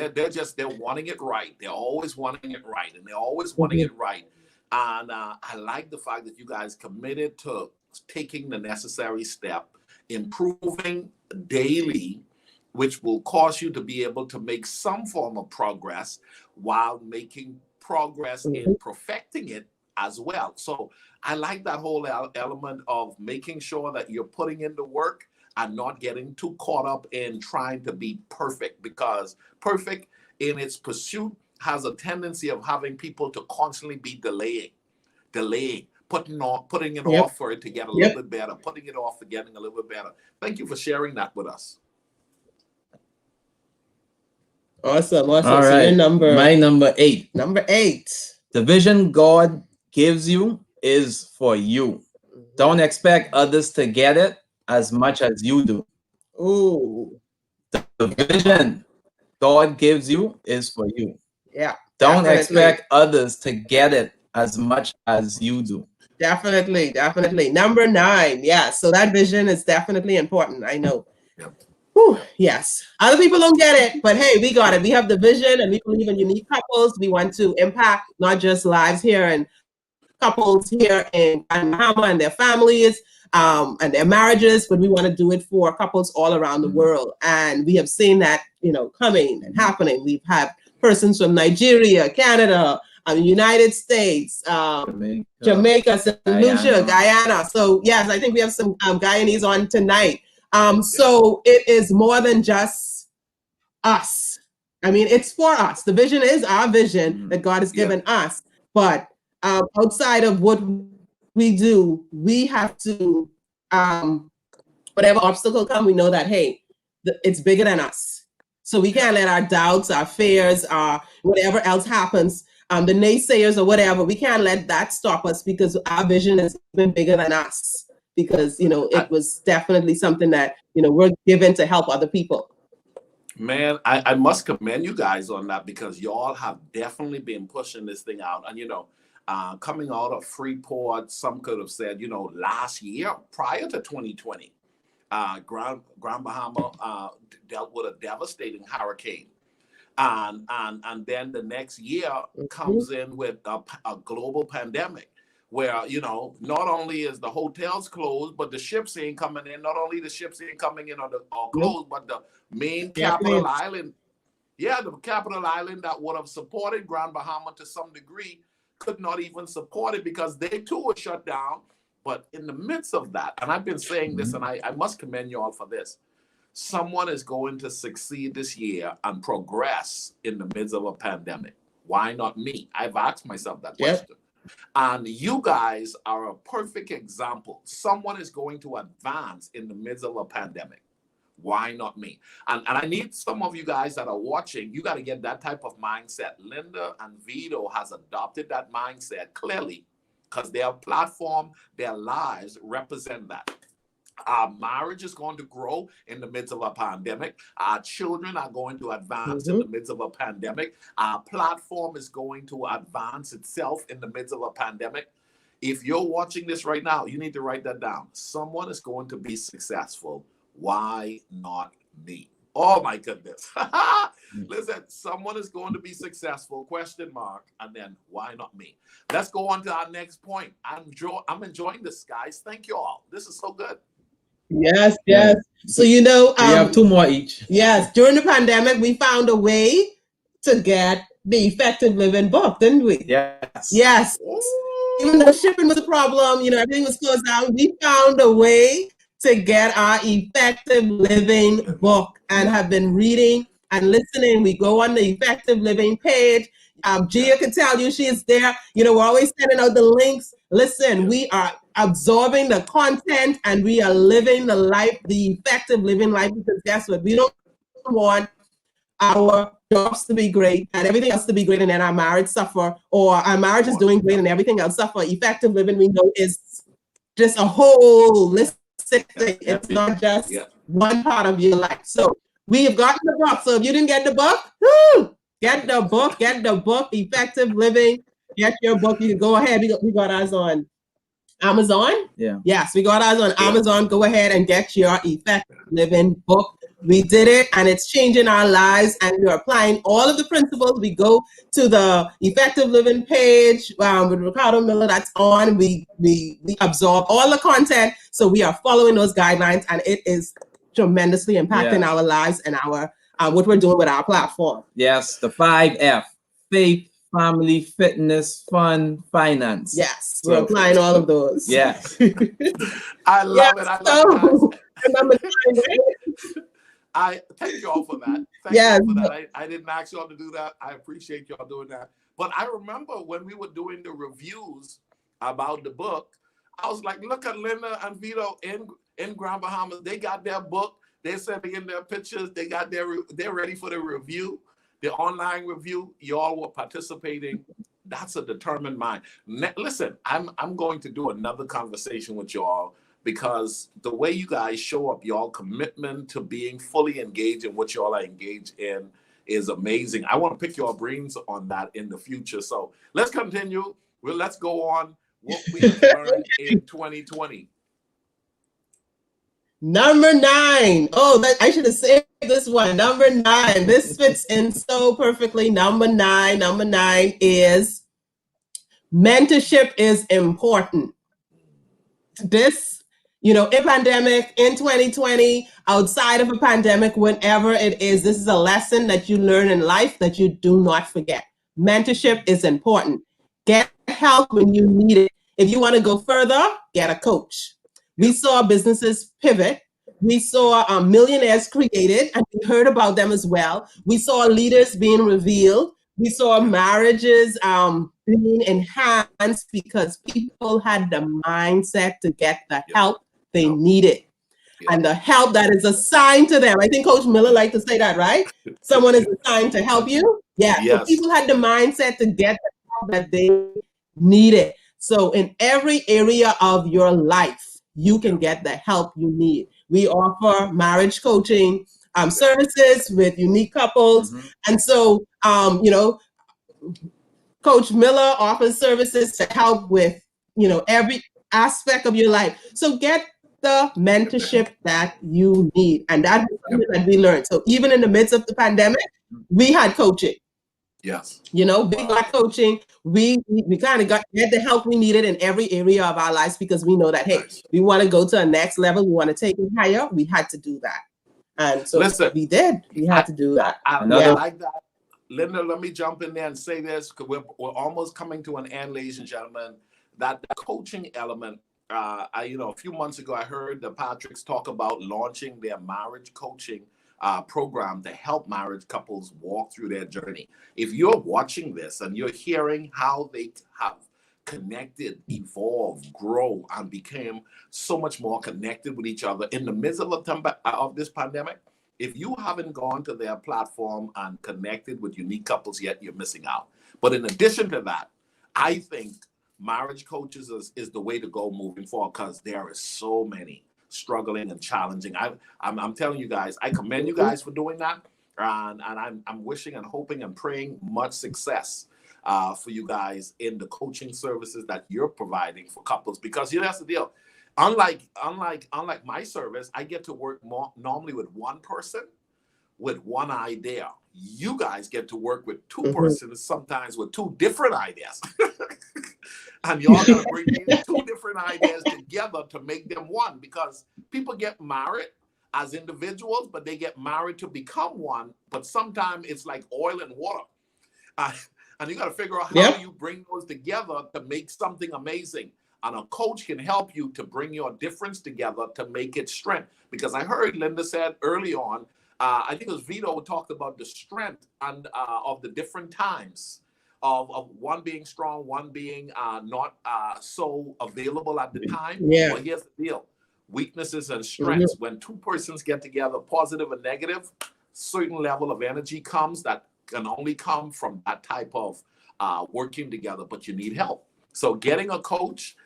Speaker 1: wanting it right. They're always wanting it right, and they're always wanting it right. And I like the fact that you guys committed to taking the necessary step, improving daily, which will cause you to be able to make some form of progress while making progress in perfecting it as well. So I like that whole element of making sure that you're putting in the work and not getting too caught up in trying to be perfect, because perfect in its pursuit has a tendency of having people to constantly be delaying, putting it off for it to get a little bit better, putting it off for getting a little bit better. Thank you for sharing that with us.
Speaker 3: Awesome.
Speaker 2: All
Speaker 3: So
Speaker 2: right. My number 8.
Speaker 3: Number 8.
Speaker 2: The vision God gives you is for you. Don't expect others to get it as much as you do.
Speaker 3: Ooh.
Speaker 2: The vision God gives you is for you.
Speaker 3: Yeah.
Speaker 2: Don't expect others to get it as much as you do.
Speaker 3: Definitely. Number 9. Yeah. So that vision is definitely important. I know. Whew, yes. Other people don't get it, but hey, we got it. We have the vision, and we believe in unique couples. We want to impact not just lives here and couples here in Bahama and their families and their marriages, but we want to do it for couples all around the world. And we have seen that, coming and happening. We've had persons from Nigeria, Canada, United States, Jamaica, St. Lucia, Guyana. So yes, I think we have some Guyanese on tonight. So it is more than just us. I mean, it's for us. The vision is our vision that God has given us. But outside of what we do, we have to, whatever obstacle comes, we know that, hey, it's bigger than us. So we can't let our doubts, our fears, whatever else happens, the naysayers or whatever, we can't let that stop us, because our vision is even bigger than us. Because, it was definitely something that, we're given to help other people.
Speaker 1: Man, I must commend you guys on that, because y'all have definitely been pushing this thing out. And, coming out of Freeport, some could have said, last year, prior to 2020, Grand Bahama dealt with a devastating hurricane. And then the next year comes in with a global pandemic, where, not only is the hotels closed, but the ships ain't coming in. Not only the ships ain't coming in or closed, but the main capital island, the capital island that would have supported Grand Bahama to some degree, could not even support it, because they too were shut down. But in the midst of that, and I've been saying this, and I must commend you all for this, someone is going to succeed this year and progress in the midst of a pandemic. Why not me? I've asked myself that question. And you guys are a perfect example. Someone is going to advance in the midst of a pandemic. Why not me? And I need some of you guys that are watching, you got to get that type of mindset. Linda and Vito has adopted that mindset clearly, because their platform, their lives represent that. Our marriage is going to grow in the midst of a pandemic. Our children are going to advance in the midst of a pandemic. Our platform is going to advance itself in the midst of a pandemic. If you're watching this right now, you need to write that down. Someone is going to be successful. Why not me? Oh my goodness. Listen, someone is going to be successful, question mark, and then why not me? Let's go on to our next point. I'm enjoying this, guys. Thank you all. This is so good.
Speaker 3: Yes, yes. So, you know,
Speaker 2: We have two more each.
Speaker 3: yes, during the pandemic, we found a way to get the Effective Living book, didn't we?
Speaker 2: Yes.
Speaker 3: Yes. Even though shipping was a problem, you know, everything was closed down, we found a way to get our Effective Living book and have been reading and listening. We go on the Effective Living page. Gia can tell you she's there. You know, we're always sending out the links. Listen, we are absorbing the content and we are living the life, the effective living life, because guess what? We don't want our jobs to be great and everything else to be great and then our marriage suffer, or our marriage is doing great and everything else suffer. Effective living, we know, is just a holistic thing. It's not just one part of your life. So we have gotten the book. So if you didn't get the book, get the book, Effective Living. Get your book. You can go ahead. We got ours on Amazon.
Speaker 2: Yeah.
Speaker 3: Yes, we got ours on Amazon. Go ahead and get your Effective Living book. We did it, and it's changing our lives, and we're applying all of the principles. We go to the Effective Living page with Ricardo Miller. That's on. We absorb all the content, so we are following those guidelines, and it is tremendously impacting our lives and our what we're doing with our platform.
Speaker 2: Yes, the 5F: faith, family, fitness, fun, finance.
Speaker 3: Yes, we're applying all of those.
Speaker 2: Yes.
Speaker 1: I love it. I love that.
Speaker 3: Remember,
Speaker 1: I thank you all for that. Thank you all for that. I didn't ask y'all to do that. I appreciate y'all doing that. But I remember when we were doing the reviews about the book, I was like, look at Linda and Vito in Grand Bahamas. They got their book. They're sending in their pictures. They're ready for the review, the online review. Y'all were participating. That's a determined mind. Listen, I'm going to do another conversation with y'all, because the way you guys show up, y'all commitment to being fully engaged in what y'all are engaged in is amazing. I want to pick your brains on that in the future. So let's continue. Let's go on what we have learned in 2020.
Speaker 3: Number 9. Oh, I should have saved this one. Number 9. This fits in so perfectly. Number 9. Number 9 is mentorship is important. This, you know, in pandemic, in 2020, outside of a pandemic, whenever it is, this is a lesson that you learn in life that you do not forget. Mentorship is important. Get help when you need it. If you want to go further, get a coach. We saw businesses pivot. We saw millionaires created, and we heard about them as well. We saw leaders being revealed. We saw marriages being enhanced because people had the mindset to get the help they needed. And the help that is assigned to them. I think Coach Miller liked to say that, right? Someone is assigned to help you. Yeah. So people had the mindset to get the help that they needed. So in every area of your life, you can get the help you need. We offer marriage coaching services with unique couples. And so, you know, Coach Miller offers services to help with, you know, every aspect of your life. So get the mentorship that you need. And that is something that we learned. So even in the midst of the pandemic, we had coaching.
Speaker 1: Yes.
Speaker 3: You know, we got coaching. We kind of get the help we needed in every area of our lives, because we know that, hey, we want to go to a next level. We want to take it higher. We had to do that. And so we did. We had to do that.
Speaker 1: I like that. Linda, let me jump in there and say this, because we're almost coming to an end, ladies and gentlemen. That coaching element, you know, a few months ago, I heard the Patricks talk about launching their marriage coaching program to help marriage couples walk through their journey. If you're watching this and you're hearing how they have connected, evolved, grow, and became so much more connected with each other in the midst of this pandemic, if you haven't gone to their platform and connected with unique couples yet, you're missing out. But in addition to that, I think marriage coaches is the way to go moving forward, because there are so many struggling and challenging. I'm telling you guys, I commend you guys for doing that. And I'm wishing and hoping and praying much success for you guys in the coaching services that you're providing for couples, because that's the deal. Unlike my service, I get to work normally with one person with one idea. You guys get to work with two persons, sometimes with two different ideas. And y'all gotta bring these two different ideas together to make them one, because people get married as individuals, but they get married to become one. But sometimes it's like oil and water. And you got to figure out how you bring those together to make something amazing. And a coach can help you to bring your difference together to make it strength. Because I heard Linda said early on, I think it was Vito who talked about the strength and of the different times of one being strong, one being not so available at the time.
Speaker 3: Yeah.
Speaker 1: But here's the deal. Weaknesses and strengths. When two persons get together, positive and negative, certain level of energy comes that can only come from that type of working together, but you need help. So getting a coach,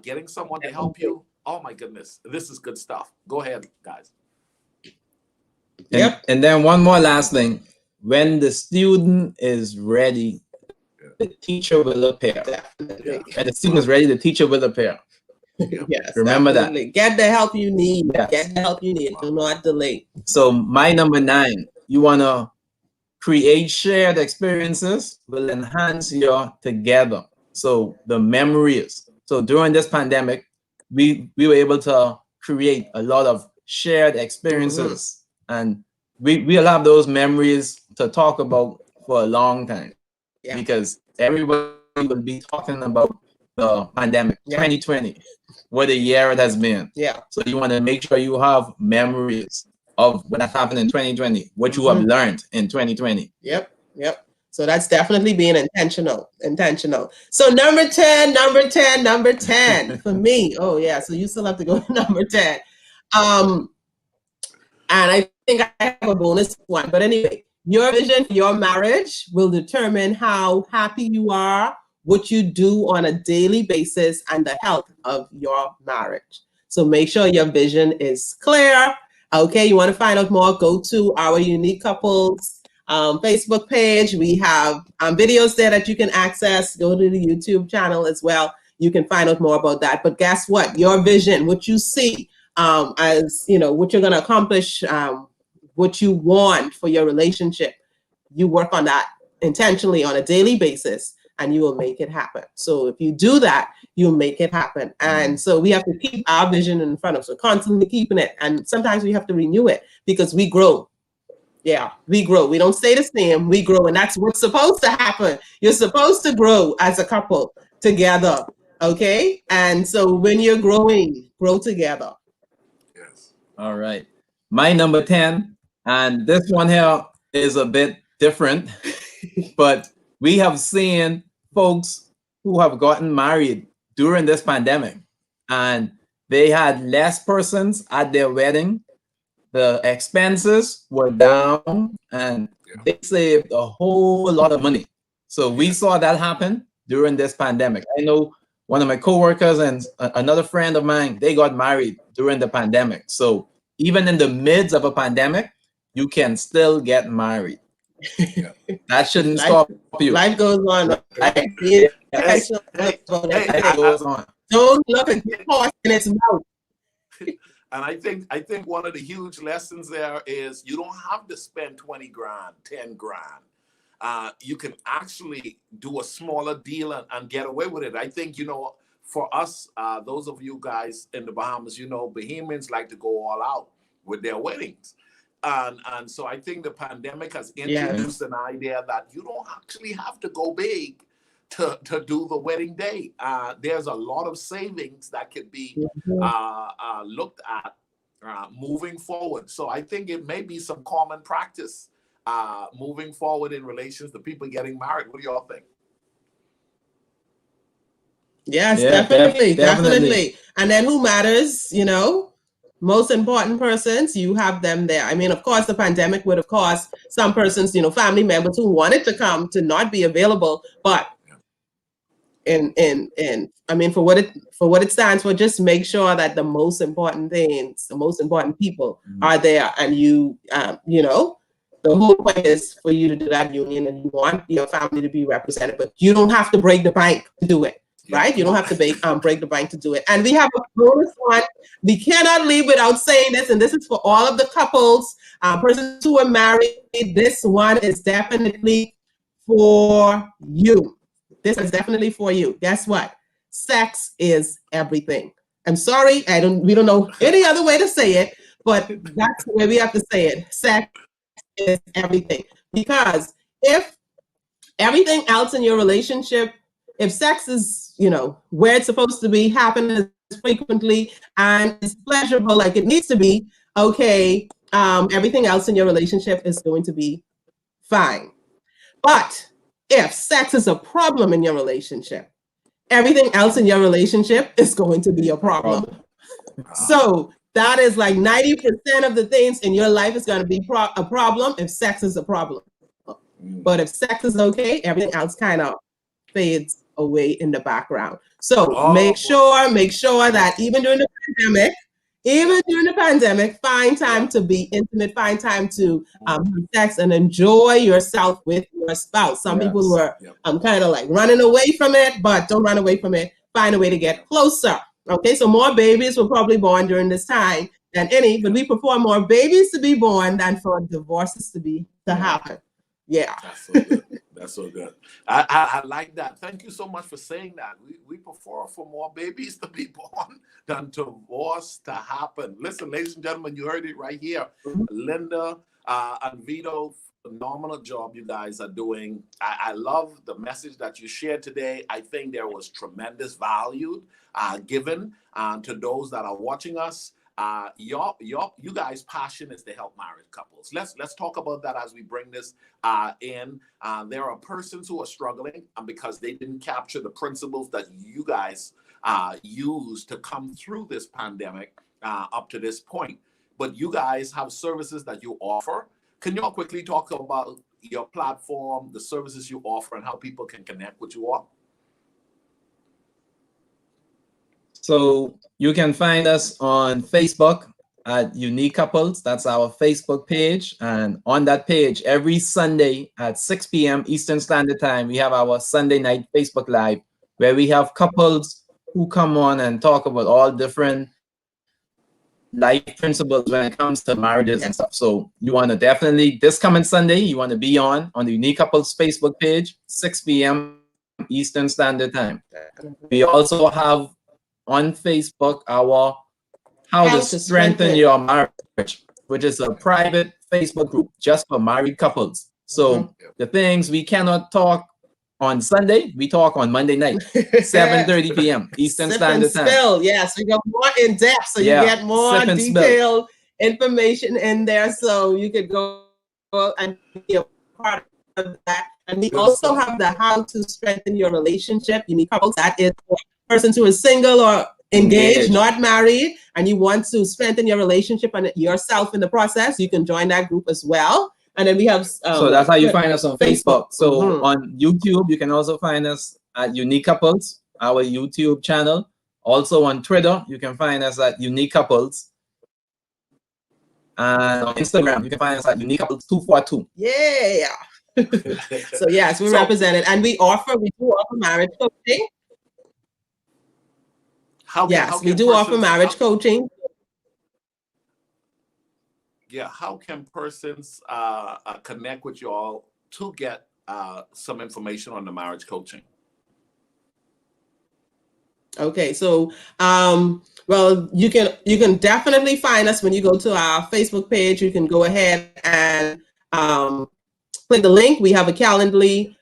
Speaker 1: getting someone to help you, oh my goodness, this is good stuff. Go ahead, guys.
Speaker 2: And then one more last thing. When the student is ready, the teacher will appear.
Speaker 3: Definitely.
Speaker 2: When the student is ready, the teacher will appear.
Speaker 3: Yes,
Speaker 2: Remember
Speaker 3: definitely. Get the help you need.
Speaker 2: Yes.
Speaker 3: Get the help you need. Do not delay.
Speaker 2: So my number 9, you want to create shared experiences will enhance your together. So the memories. So during this pandemic, we were able to create a lot of shared experiences, and we'll have those memories to talk about for a long time, because everybody will be talking about the pandemic 2020, what a year it has been. So you want to make sure you have memories of what happened in 2020, what you have learned in 2020.
Speaker 3: Yep. So that's definitely being intentional. So number 10 for me. Oh yeah, so you still have to go to number 10. And I think I have a bonus one, but anyway, your vision for your marriage will determine how happy you are, what you do on a daily basis, and the health of your marriage. So make sure your vision is clear. Okay, you want to find out more, go to our Unique Couples Facebook page. We have videos there that you can access. Go to the YouTube channel as well. You can find out more about that. But guess what? Your vision, what you see as, what you're going to accomplish, what you want for your relationship, you work on that intentionally on a daily basis, and you will make it happen. So if you do that, you'll make it happen. And so we have to keep our vision in front of us. So constantly keeping it. And sometimes we have to renew it because we grow. Yeah, we grow. We don't stay the same. We grow. And that's what's supposed to happen. You're supposed to grow as a couple together. Okay? And so when you're growing, grow together.
Speaker 1: Yes.
Speaker 2: All right. My number 10, and this one here is a bit different, but we have seen folks who have gotten married during this pandemic, and they had less persons at their wedding. The expenses were down, and they saved a whole lot of money. So we saw that happen during this pandemic. I know one of my coworkers and another friend of mine, they got married during the pandemic. So even in the midst of a pandemic, you can still get married. That shouldn't stop you.
Speaker 3: Life goes on. Life
Speaker 2: goes on.
Speaker 3: Don't look at the horse in its mouth.
Speaker 1: And I think one of the huge lessons there is you don't have to spend 20 grand, 10 grand. You can actually do a smaller deal and get away with it. I think, for us, those of you guys in the Bahamas, Bahamians like to go all out with their weddings. And so I think the pandemic has introduced an idea that you don't actually have to go big to do the wedding day. There's a lot of savings that could be looked at moving forward. So I think it may be some common practice moving forward in relations to people getting married. What do y'all think?
Speaker 3: Yes, definitely. And then who matters, most important persons, you have them there. I mean, of course, the pandemic would have caused some persons, family members who wanted to come to not be available, but I mean, for what it stands for, just make sure that the most important things, the most important people are there, and you know, the whole point is for you to do that union, and you want your family to be represented, but you don't have to break the bank to do it, right? You don't have to break the bank to do it. And we have a bonus one. We cannot leave without saying this, and this is for all of the couples, persons who are married. This one is definitely for you. This is definitely for you. Guess what? Sex is everything. I'm sorry, we don't know any other way to say it, but that's the way we have to say it. Sex is everything. Because if everything else in your relationship, if sex is, you know, where it's supposed to be, happening frequently, and it's pleasurable like it needs to be, okay, everything else in your relationship is going to be fine. But if sex is a problem in your relationship, everything else in your relationship is going to be a problem. So that is like 90% of the things in your life is going to be a problem if sex is a problem. But if sex is okay, everything else kind of fades away in the background. So make sure that even during the pandemic, find time to be intimate, find time to have sex and enjoy yourself with your spouse. Some people were kind of like running away from it, but don't run away from it. Find a way to get closer. Okay, so more babies were probably born during this time than any, but we prefer more babies to be born than for divorces to happen. Yeah.
Speaker 1: That's so good. That's so good. I like that. Thank you so much for saying that. We prefer for more babies to be born than divorce to happen. Listen, ladies and gentlemen, you heard it right here. Linda and Vito, phenomenal job you guys are doing. I love the message that you shared today. I think there was tremendous value given to those that are watching us. You guys' passion is to help married couples. Let's talk about that as we bring this in. There are persons who are struggling because they didn't capture the principles that you guys used to come through this pandemic up to this point. But you guys have services that you offer. Can you all quickly talk about your platform, the services you offer, and how people can connect with you all?
Speaker 2: So you can find us on Facebook at Unique Couples. That's our Facebook page. And on that page, every Sunday at 6 p.m. Eastern Standard Time, we have our Sunday night Facebook Live, where we have couples who come on and talk about all different life principles when it comes to marriages and stuff. So you want to definitely, this coming Sunday, you want to be on the Unique Couples Facebook page, 6 p.m. Eastern Standard Time. We also have on Facebook our How to Strengthen Your Marriage, which is a private Facebook group just for married couples. So the things we cannot talk on Sunday, we talk on Monday night, 7:30 p.m. Eastern Standard Time.
Speaker 3: Yes, we go more in depth, so you get more detailed information in there, so you could go and be a part of that. And we also have the How to Strengthen Your Relationship, Unique Couples. That is for persons who are single or engaged, not married, and you want to strengthen your relationship and yourself in the process. You can join that group as well. And then we have
Speaker 2: so that's how you find us on Facebook. So on YouTube, you can also find us at Unique Couples, our YouTube channel. Also on Twitter, you can find us at Unique Couples. And on Instagram, you can find us at Unique Couples 242.
Speaker 3: Yeah. So yes, we're represented, and we do offer marriage coaching. We do offer marriage coaching.
Speaker 1: Yeah, how can persons connect with you all to get some information on the marriage coaching?
Speaker 3: Okay, so well, you can definitely find us when you go to our Facebook page. You can go ahead and click the link. We have a Calendly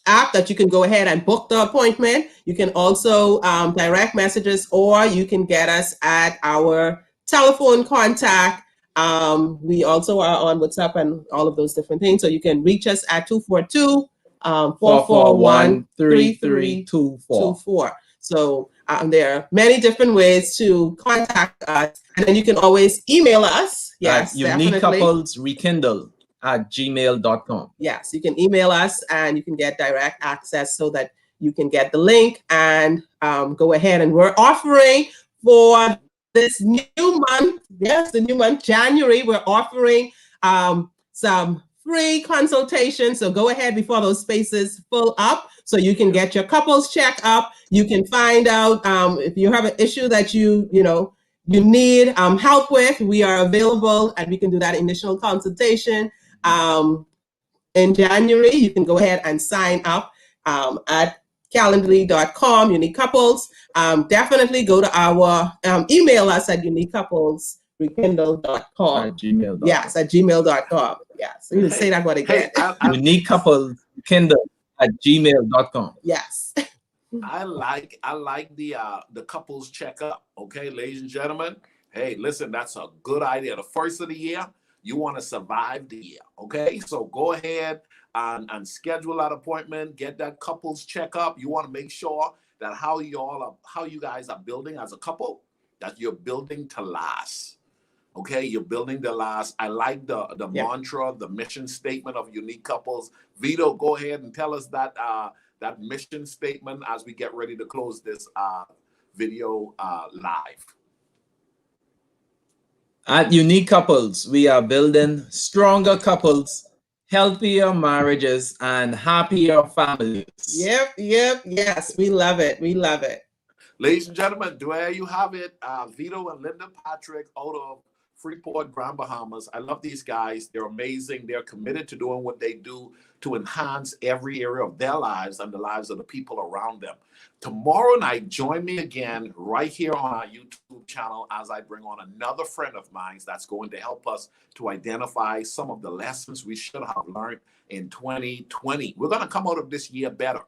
Speaker 3: app that you can go ahead and book the appointment. You can also direct messages, or you can get us at our telephone contact. We also are on WhatsApp and all of those different things. So you can reach us at 242-441-3324. So there are many different ways to contact us. And then you can always email us. Yes,
Speaker 2: Unique Couples Rekindle at gmail.com.
Speaker 3: Yes, you can email us and you can get direct access so that you can get the link and go ahead. And we're offering for this new month, yes, the new month, January, we're offering some free consultations. So go ahead before those spaces fill up so you can get your couples checkup. You can find out if you have an issue that you need help with. We are available and we can do that initial consultation. In January, you can go ahead and sign up at calendly.com, Unique Couples. Definitely go to our email us at uniquecouplesrekindle.com.
Speaker 2: At gmail.com.
Speaker 3: Yes, at gmail.com. Yes. So you can say that one again.
Speaker 2: Unique Couples Rekindle at gmail.com.
Speaker 3: Yes.
Speaker 1: I like the couples checkup. Okay, ladies and gentlemen. Hey, listen, that's a good idea. The first of the year, you want to survive the year. Okay, so go ahead and schedule that appointment. Get that couples checkup. You want to make sure that how you guys are building as a couple, that you're building to last. Okay, you're building to last. I like the mantra, the mission statement of Unique Couples. Vito, go ahead and tell us that that mission statement as we get ready to close this video live.
Speaker 2: At Unique Couples, we are building stronger couples, healthier marriages, and happier families.
Speaker 3: Yep. Yes, we love it. We love it.
Speaker 1: Ladies and gentlemen, there you have it. Vito and Linda Patrick out of Freeport, Grand Bahamas. I love these guys. They're amazing. They're committed to doing what they do to enhance every area of their lives and the lives of the people around them. Tomorrow night, join me again right here on our YouTube channel as I bring on another friend of mine that's going to help us to identify some of the lessons we should have learned in 2020. We're going to come out of this year better.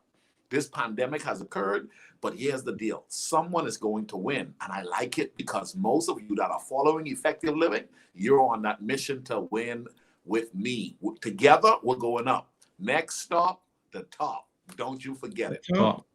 Speaker 1: This pandemic has occurred, but here's the deal. Someone is going to win. And I like it because most of you that are following effective living, you're on that mission to win with me. Together, we're going up. Next stop, the top. Don't you forget it.
Speaker 2: Top.